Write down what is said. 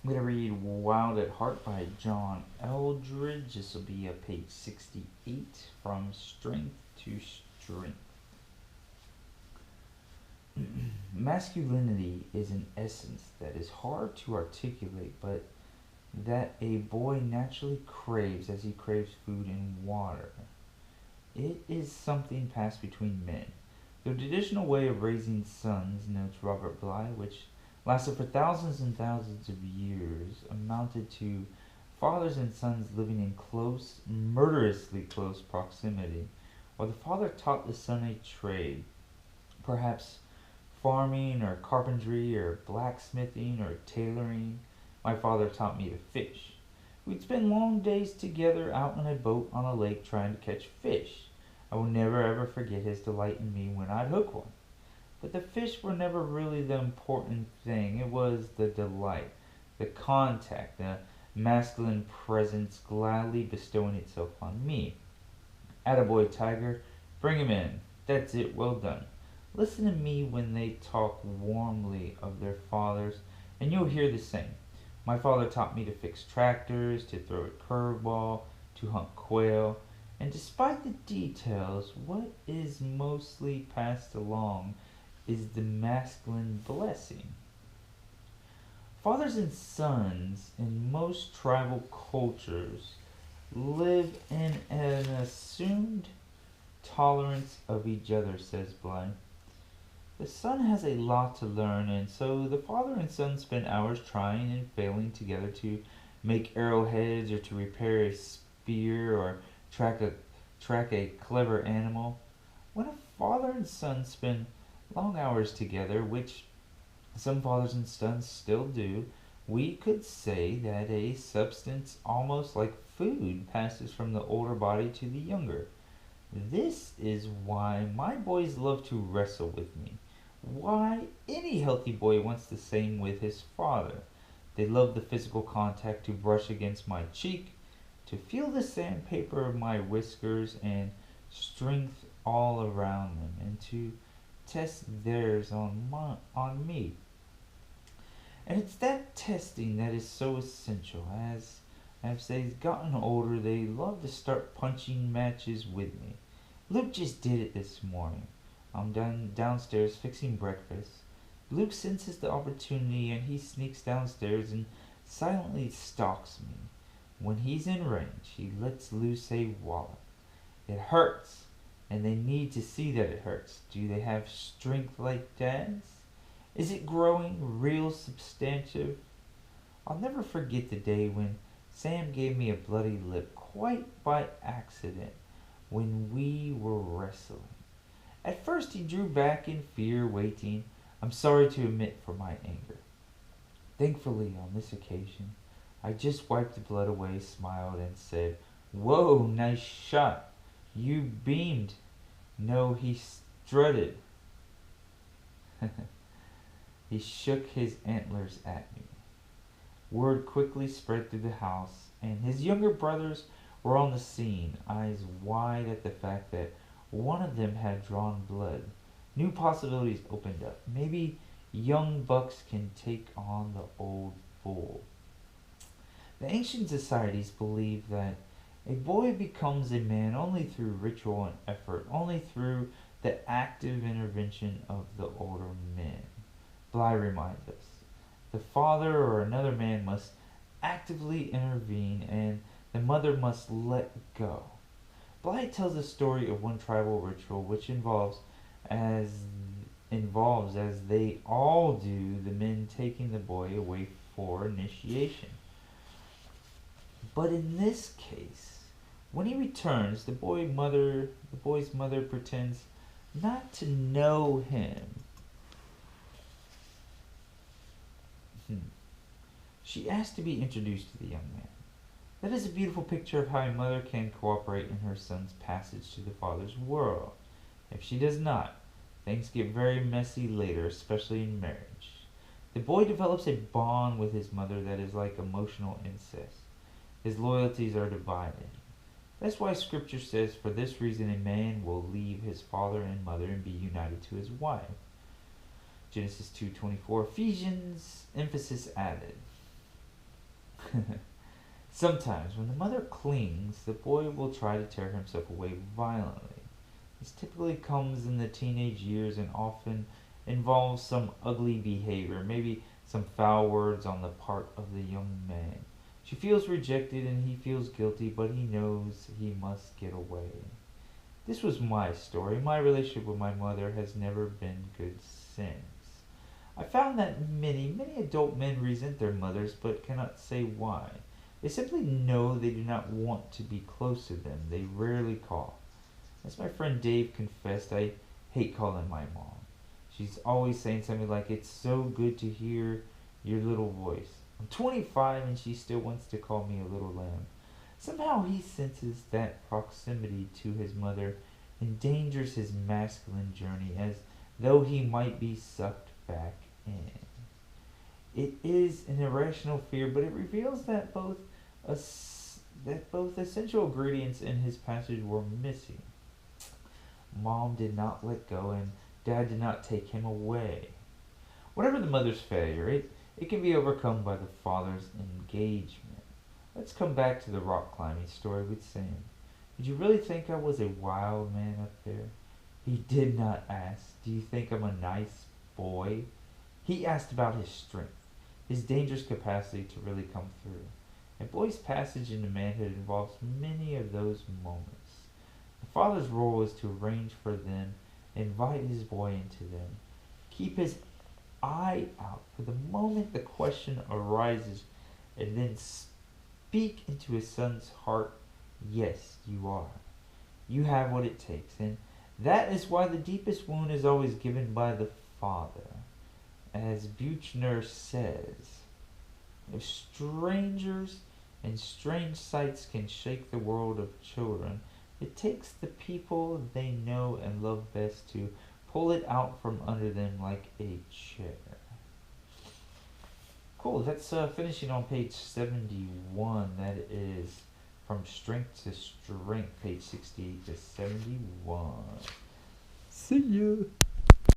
I'm going to read Wild at Heart by John Eldridge. This will be page 68, From Strength to Strength. Masculinity is an essence that is hard to articulate, but that a boy naturally craves as he craves food and water. It is something passed between men. The traditional way of raising sons, notes Robert Bly, which lasted for thousands and thousands of years, amounted to fathers and sons living in close, murderously close proximity, while the father taught the son a trade, perhaps farming or carpentry or blacksmithing or tailoring. My father taught me to fish. We'd spend long days together out in a boat on a lake trying to catch fish. I will never ever forget his delight in me when I'd hook one. But the fish were never really the important thing. It was the delight, the contact, the masculine presence gladly bestowing itself on me. Attaboy, Tiger, bring him in. That's it, well done. Listen to me when they talk warmly of their fathers, and you'll hear the same. My father taught me to fix tractors, to throw a curveball, to hunt quail, and despite the details, what is mostly passed along is the masculine blessing. Fathers and sons in most tribal cultures live in an assumed tolerance of each other, says Bly. The son has a lot to learn, and so the father and son spend hours trying and failing together to make arrowheads or to repair a spear or track a clever animal. When a father and son spend long hours together, which some fathers and sons still do, we could say that a substance almost like food passes from the older body to the younger. This is why my boys love to wrestle with me. Why any healthy boy wants the same with his father. They love the physical contact, to brush against my cheek, to feel the sandpaper of my whiskers and strength all around them, and to test theirs on me. And it's that testing that is so essential. As they've gotten older, they love to start punching matches with me. Luke just did it this morning. I'm downstairs fixing breakfast. Luke senses the opportunity and he sneaks downstairs and silently stalks me. When he's in range, he lets loose a wallop. It hurts, and they need to see that it hurts. Do they have strength like Dad's? Is it growing real substantive? I'll never forget the day when Sam gave me a bloody lip quite by accident when we were wrestling. At first he drew back in fear, waiting, I'm sorry to admit, for my anger. Thankfully, on this occasion, I just wiped the blood away, smiled, and said, Whoa, nice shot. You beamed. No, he strutted. He shook his antlers at me. Word quickly spread through the house, and his younger brothers were on the scene, eyes wide at the fact that one of them had drawn blood. New possibilities opened up. Maybe young bucks can take on the old bull. The ancient societies believed that a boy becomes a man only through ritual and effort, only through the active intervention of the older men. Bly reminds us, the father or another man must actively intervene and the mother must let go. Bly tells the story of one tribal ritual which involves, as they all do, the men taking the boy away for initiation. But in this case, when he returns, the boy's mother pretends not to know him. She asks to be introduced to the young man. That is a beautiful picture of how a mother can cooperate in her son's passage to the father's world. If she does not, things get very messy later, especially in marriage. The boy develops a bond with his mother that is like emotional incest. His loyalties are divided. That's why Scripture says, for this reason a man will leave his father and mother and be united to his wife. Genesis 2:24. Ephesians, emphasis added. Sometimes, when the mother clings, the boy will try to tear himself away violently. This typically comes in the teenage years and often involves some ugly behavior, maybe some foul words on the part of the young man. She feels rejected and he feels guilty, but he knows he must get away. This was my story. My relationship with my mother has never been good since. I found that many adult men resent their mothers but cannot say why. They simply know they do not want to be close to them. They rarely call. As my friend Dave confessed, I hate calling my mom. She's always saying something like, "It's so good to hear your little voice." I'm 25 and she still wants to call me a little lamb. Somehow he senses that proximity to his mother endangers his masculine journey as though he might be sucked back in. It is an irrational fear, but it reveals that both essential ingredients in his passage were missing. Mom did not let go, and Dad did not take him away. Whatever the mother's failure, it can be overcome by the father's engagement. Let's come back to the rock climbing story with Sam. Did you really think I was a wild man up there? He did not ask, "Do you think I'm a nice boy?" He asked about his strength, his dangerous capacity to really come through. A boy's passage into manhood involves many of those moments. The father's role is to arrange for them, invite his boy into them, keep his eye out for the moment the question arises, and then speak into his son's heart, "Yes, you are. You have what it takes." And that is why the deepest wound is always given by the father. As Buchner says, if strangers and strange sights can shake the world of children, it takes the people they know and love best to pull it out from under them like a chair. Cool, that's finishing on page 71. That is From Strength to Strength, page 68 to 71. See ya!